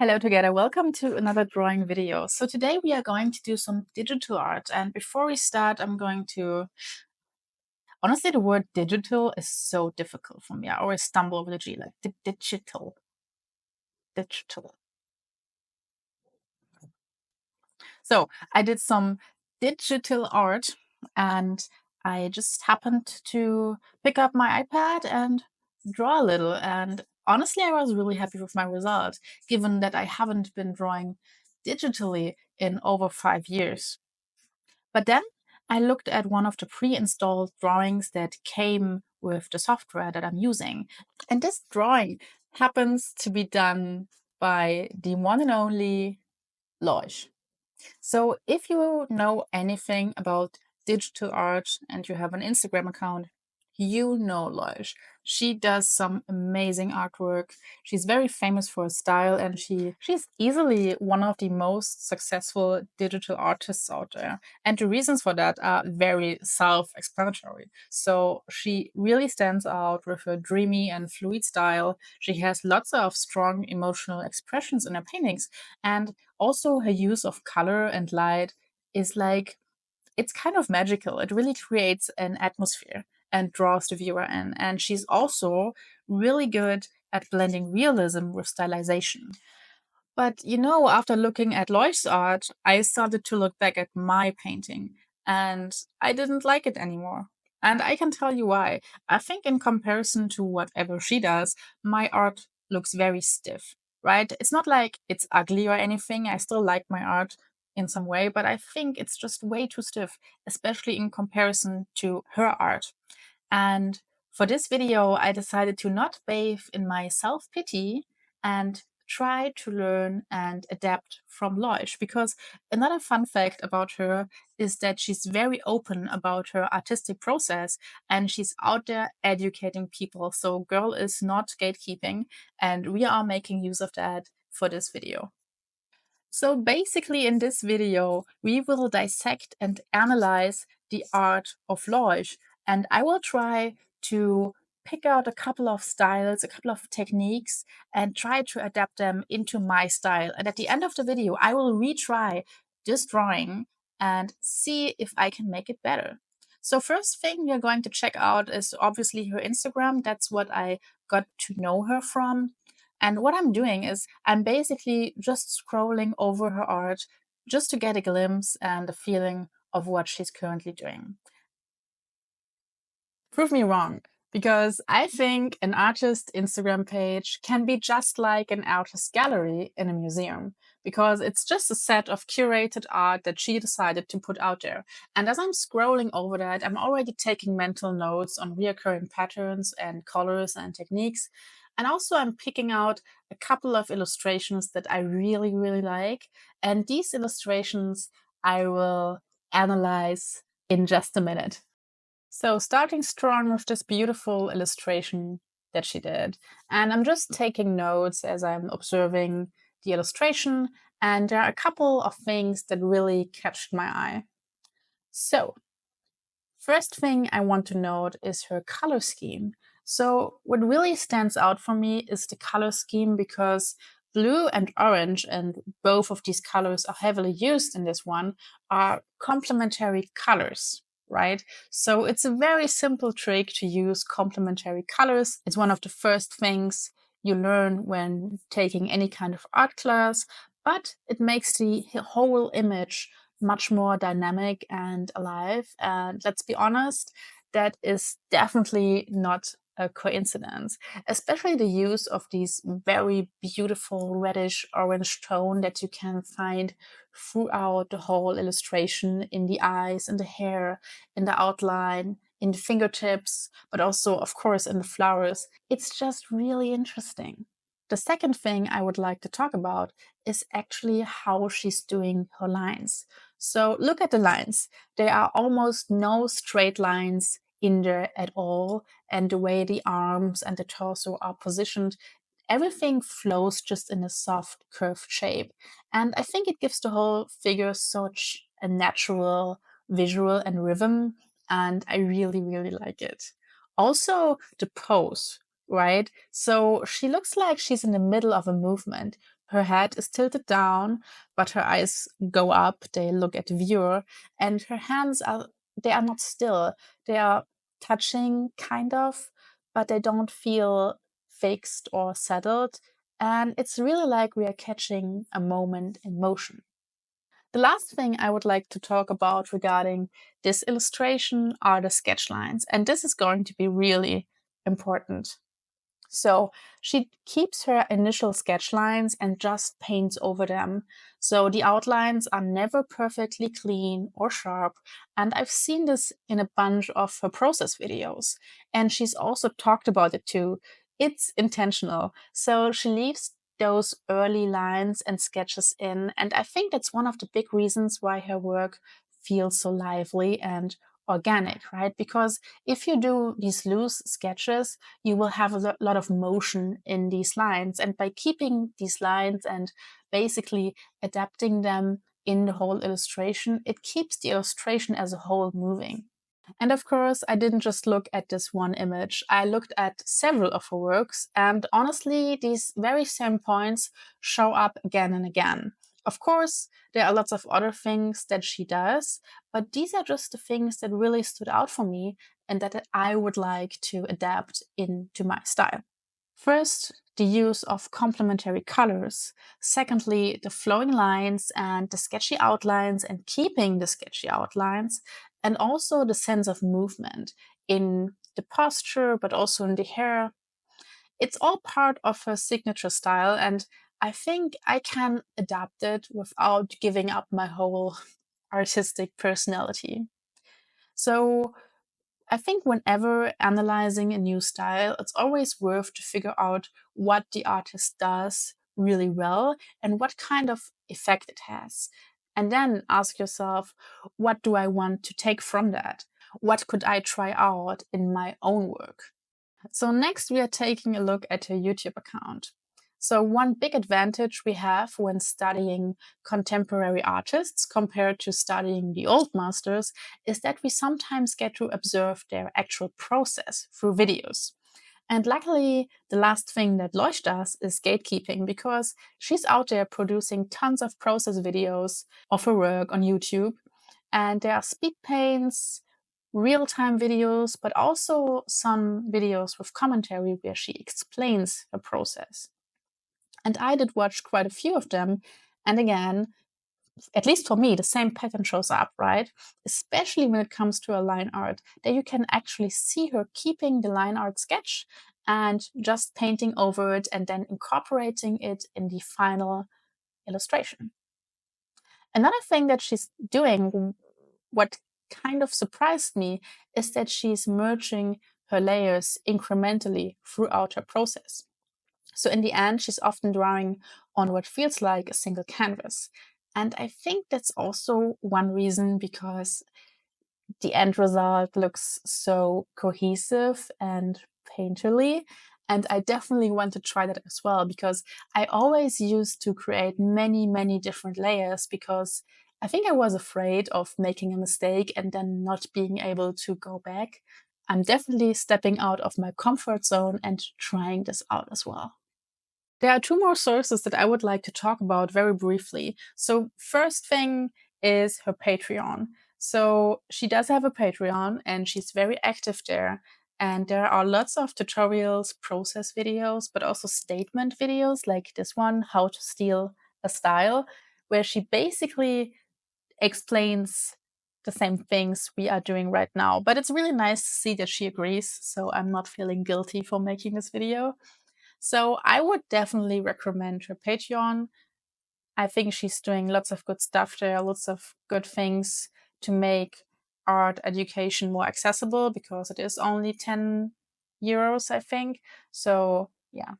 Hello together, welcome to another drawing video. So today we are going to do some digital art, and before we start honestly the word digital is so difficult for me. I always stumble over the G, like digital. So I did some digital art and I just happened to pick up my iPad and draw a little, and honestly I was really happy with my result, given that I haven't been drawing digitally in over 5 years. But then I looked at one of the pre-installed drawings that came with the software that I'm using. And this drawing happens to be done by the one and only Loish. So if you know anything about digital art and you have an Instagram account, you know Loish. She does some amazing artwork. She's very famous for her style, and she's easily one of the most successful digital artists out there. And the reasons for that are very self-explanatory. So she really stands out with her dreamy and fluid style. She has lots of strong emotional expressions in her paintings, and also her use of color and light is like, it's kind of magical. It really creates an atmosphere and draws the viewer in. And she's also really good at blending realism with stylization. But after looking at Loish's art, I started to look back at my painting and I didn't like it anymore. And I can tell you why. I think, in comparison to whatever she does, my art looks very stiff, right? It's not like it's ugly or anything. I still like my art in some way, but I think it's just way too stiff, especially in comparison to her art. And for this video, I decided to not bathe in my self-pity and try to learn and adapt from Loish, because another fun fact about her is that she's very open about her artistic process and she's out there educating people. So girl is not gatekeeping, and we are making use of that for this video. So basically in this video, we will dissect and analyze the art of Loish, and I will try to pick out a couple of styles, a couple of techniques, and try to adapt them into my style. And at the end of the video, I will retry this drawing and see if I can make it better. So first thing we are going to check out is obviously her Instagram. That's what I got to know her from. And what I'm doing is I'm basically just scrolling over her art just to get a glimpse and a feeling of what she's currently doing. Prove me wrong, because I think an artist's Instagram page can be just like an artist's gallery in a museum, because it's just a set of curated art that she decided to put out there. And as I'm scrolling over that, I'm already taking mental notes on reoccurring patterns and colors and techniques. And also I'm picking out a couple of illustrations that I really, really like. And these illustrations I will analyze in just a minute. So starting strong with this beautiful illustration that she did. And I'm just taking notes as I'm observing the illustration. And there are a couple of things that really catched my eye. So first thing I want to note is her color scheme. So what really stands out for me is the color scheme, because blue and orange, and both of these colors are heavily used in this one, are complementary colors, right? So it's a very simple trick to use complementary colors. It's one of the first things you learn when taking any kind of art class, but it makes the whole image much more dynamic and alive. And let's be honest, that is definitely not a coincidence, especially the use of these very beautiful reddish orange tone that you can find throughout the whole illustration, in the eyes, in the hair, in the outline, in the fingertips, but also, of course, in the flowers. It's just really interesting. The second thing I would like to talk about is actually how she's doing her lines. So look at the lines. There are almost no straight lines in there at all. And the way the arms and the torso are positioned, everything flows just in a soft curved shape. And I think it gives the whole figure such a natural visual and rhythm. And I really, really like it. Also, the pose. right? So she looks like she's in the middle of a movement. Her head is tilted down, but her eyes go up, they look at the viewer, and her hands they are not still. They are touching, kind of, but they don't feel fixed or settled. And it's really like we are catching a moment in motion. The last thing I would like to talk about regarding this illustration are the sketch lines. And this is going to be really important. So she keeps her initial sketch lines and just paints over them. So the outlines are never perfectly clean or sharp. And I've seen this in a bunch of her process videos. And she's also talked about it too. It's intentional. So she leaves those early lines and sketches in. And I think that's one of the big reasons why her work feels so lively and organic, right? Because if you do these loose sketches, you will have a lot of motion in these lines. And by keeping these lines and basically adapting them in the whole illustration, it keeps the illustration as a whole moving. And of course, I didn't just look at this one image. I looked at several of her works, and honestly, these very same points show up again and again. Of course, there are lots of other things that she does, but these are just the things that really stood out for me and that I would like to adapt into my style. First, the use of complementary colors. Secondly, the flowing lines and the sketchy outlines and keeping the sketchy outlines. And also the sense of movement in the posture, but also in the hair. It's all part of her signature style. And I think I can adapt it without giving up my whole artistic personality. So I think whenever analyzing a new style, it's always worth to figure out what the artist does really well and what kind of effect it has. And then ask yourself, what do I want to take from that? What could I try out in my own work? So next we are taking a look at her YouTube account. So one big advantage we have when studying contemporary artists compared to studying the old masters is that we sometimes get to observe their actual process through videos. And luckily, the last thing that Loish does is gatekeeping because she's out there producing tons of process videos of her work on YouTube. And there are speed paints, real time videos, but also some videos with commentary where she explains her process. And I did watch quite a few of them. And again, at least for me, the same pattern shows up, right? Especially when it comes to a line art, that you can actually see her keeping the line art sketch and just painting over it and then incorporating it in the final illustration. Another thing that she's doing, what kind of surprised me, is that she's merging her layers incrementally throughout her process. So in the end, she's often drawing on what feels like a single canvas. And I think that's also one reason because the end result looks so cohesive and painterly. And I definitely want to try that as well because I always used to create many, many different layers because I think I was afraid of making a mistake and then not being able to go back. I'm definitely stepping out of my comfort zone and trying this out as well. There are two more sources that I would like to talk about very briefly. So, first thing is her Patreon. So, she does have a Patreon and she's very active there. And there are lots of tutorials, process videos, but also statement videos like this one, How to Steal a Style, where she basically explains the same things we are doing right now. But it's really nice to see that she agrees. So, I'm not feeling guilty for making this video. So I would definitely recommend her Patreon. I think she's doing lots of good stuff there, lots of good things to make art education more accessible because it is only 10 euros, I think. So yeah,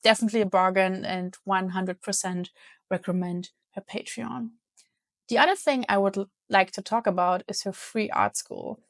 definitely a bargain and 100% recommend her Patreon. The other thing I would like to talk about is her free art school.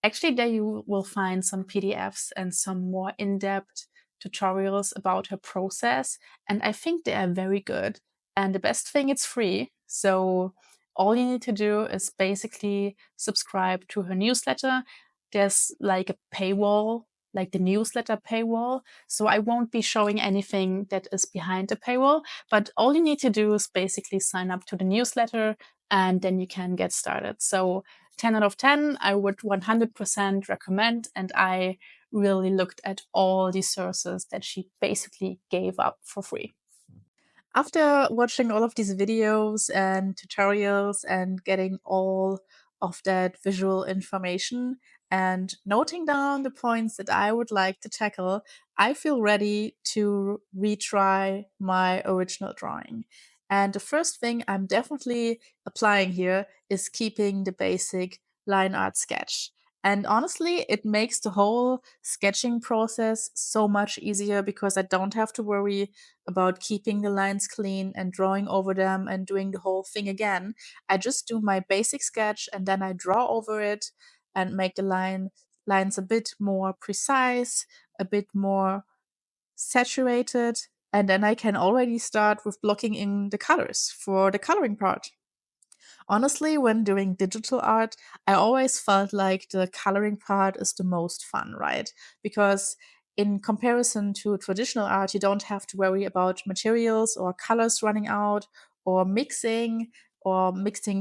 Actually, there you will find some PDFs and some more in-depth tutorials about her process. And I think they are very good. And the best thing, it's free. So all you need to do is basically subscribe to her newsletter. There's like a paywall like the newsletter paywall. So I won't be showing anything that is behind the paywall, but all you need to do is basically sign up to the newsletter and then you can get started. So 10 out of 10, I would 100% recommend. And I really looked at all the sources that she basically gave up for free. After watching all of these videos and tutorials and getting all of that visual information and noting down the points that I would like to tackle, I feel ready to retry my original drawing. And the first thing I'm definitely applying here is keeping the basic line art sketch. And honestly, it makes the whole sketching process so much easier because I don't have to worry about keeping the lines clean and drawing over them and doing the whole thing again. I just do my basic sketch and then I draw over it and make the lines a bit more precise, a bit more saturated, and then I can already start with blocking in the colors for the coloring part. Honestly, when doing digital art, I always felt like the coloring part is the most fun, right? Because in comparison to traditional art, you don't have to worry about materials or colors running out or mixing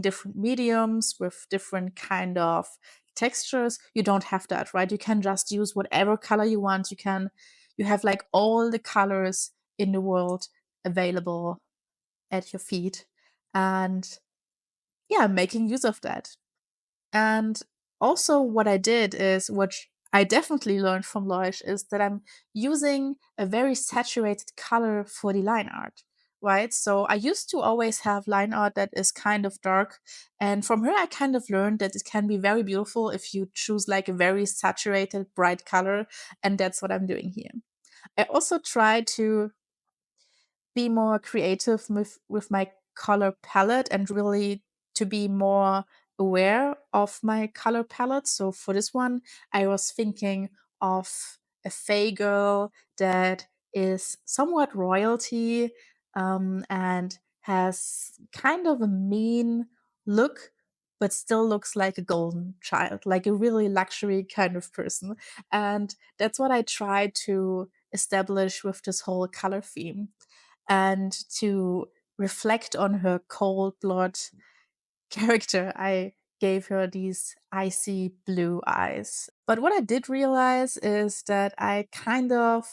different mediums with different kind of textures. You don't have that, right? You can just use whatever color you want. You have like all the colors in the world available at your feet. And yeah, making use of that. And also, what I did is, which I definitely learned from Loish, is that I'm using a very saturated color for the line art, right? So I used to always have line art that is kind of dark. And from her, I kind of learned that it can be very beautiful if you choose like a very saturated, bright color. And that's what I'm doing here. I also try to be more creative with my color palette and really to be more aware of my color palette. So for this one, I was thinking of a Fae girl that is somewhat royalty and has kind of a mean look, but still looks like a golden child, like a really luxury kind of person. And that's what I tried to establish with this whole color theme and to reflect on her cold blood character, I gave her these icy blue eyes. But what I did realize is that I kind of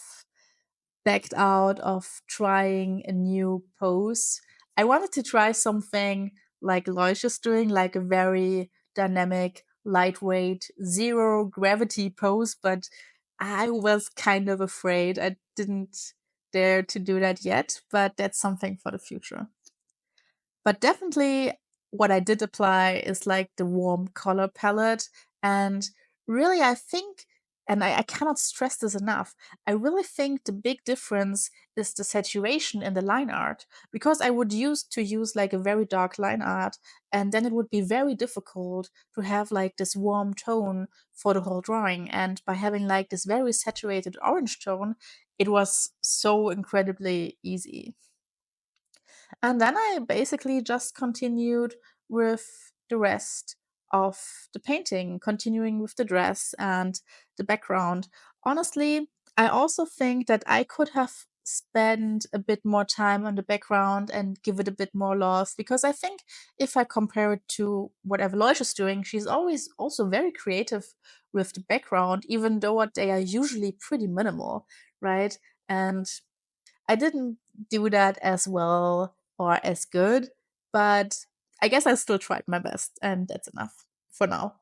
backed out of trying a new pose. I wanted to try something like Loish is doing, like a very dynamic, lightweight, zero gravity pose, but I was kind of afraid. I didn't dare to do that yet, but that's something for the future. But definitely what I did apply is like the warm color palette. And really, I think, and I cannot stress this enough, I really think the big difference is the saturation in the line art. Because I would use like a very dark line art, and then it would be very difficult to have like this warm tone for the whole drawing. And by having like this very saturated orange tone, it was so incredibly easy. And then I basically just continued with the rest of the painting, continuing with the dress and the background. Honestly, I also think that I could have spent a bit more time on the background and give it a bit more love because I think if I compare it to whatever Loish is doing, she's always also very creative with the background, even though they are usually pretty minimal, right? And I didn't do that as well or as good, but I guess I still tried my best, and that's enough for now.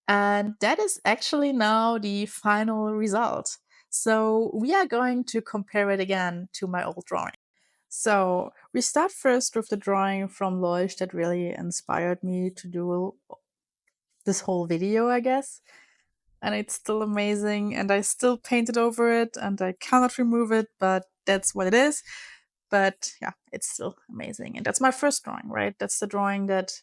And that is actually now the final result. So we are going to compare it again to my old drawing. So we start first with the drawing from Loish that really inspired me to do this whole video, I guess. And it's still amazing, and I still painted over it, and I cannot remove it, but that's what it is. But yeah, it's still amazing. And that's my first drawing, right? That's the drawing that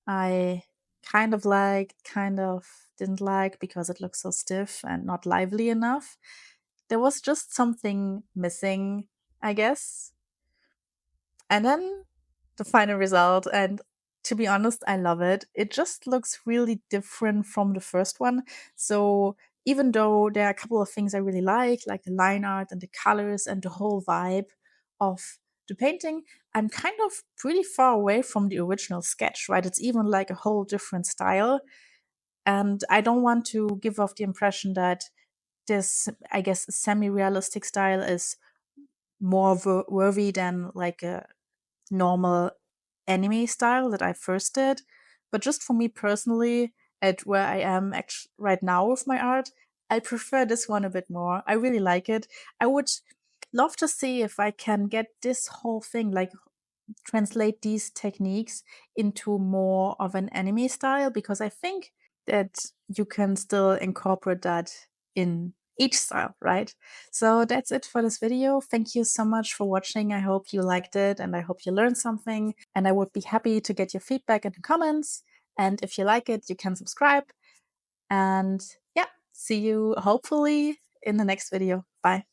I kind of like, kind of didn't like because it looks so stiff and not lively enough. There was just something missing, I guess. And then the final result, and to be honest, I love it. It just looks really different from the first one. So even though there are a couple of things I really like the line art and the colors and the whole vibe of the painting, I'm kind of pretty far away from the original sketch, right? It's even like a whole different style. And I don't want to give off the impression that this, I guess, semi realistic style is more worthy than like a normal anime style that I first did. But just for me personally, at where I am right now with my art, I prefer this one a bit more. I really like it. I would love to see if I can get this whole thing, like translate these techniques into more of an anime style, because I think that you can still incorporate that in each style, right? So that's it for this video. Thank you so much for watching. I hope you liked it and I hope you learned something. And I would be happy to get your feedback in the comments. And if you like it, you can subscribe. And yeah, see you hopefully in the next video. Bye.